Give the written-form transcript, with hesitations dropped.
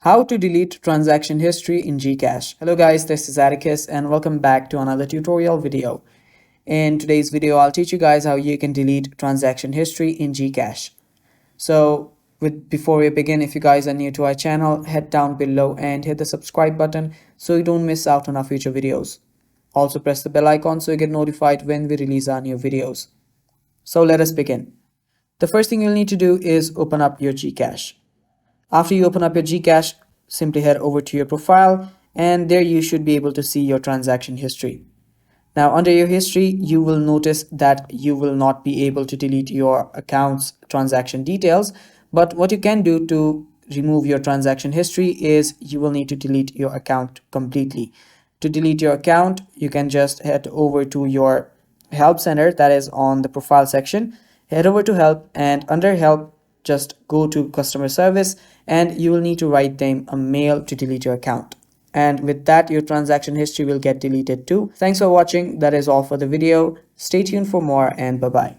How to delete transaction history in GCash. Hello guys, this is Atticus and welcome back to another tutorial video. In today's video, I'll teach you guys how you can delete transaction history in GCash. Before we begin, if you guys are new to our channel, head down below and hit the subscribe button so you don't miss out on our future videos. Also press the bell icon so you get notified when we release our new videos. So let us begin. The first thing you'll need to do is open up your GCash. After you open up your GCash, simply head over to your profile and there you should be able to see your transaction history. Now under your history, you will notice that you will not be able to delete your account's transaction details, but what you can do to remove your transaction history is you will need to delete your account completely. To delete your account, you can just head over to your help center that is on the profile section. Head over to help and under help, just go to customer service and you will need to write them a mail to delete your account. And with that, your transaction history will get deleted too. Thanks for watching. That is all for the video. Stay tuned for more and bye-bye.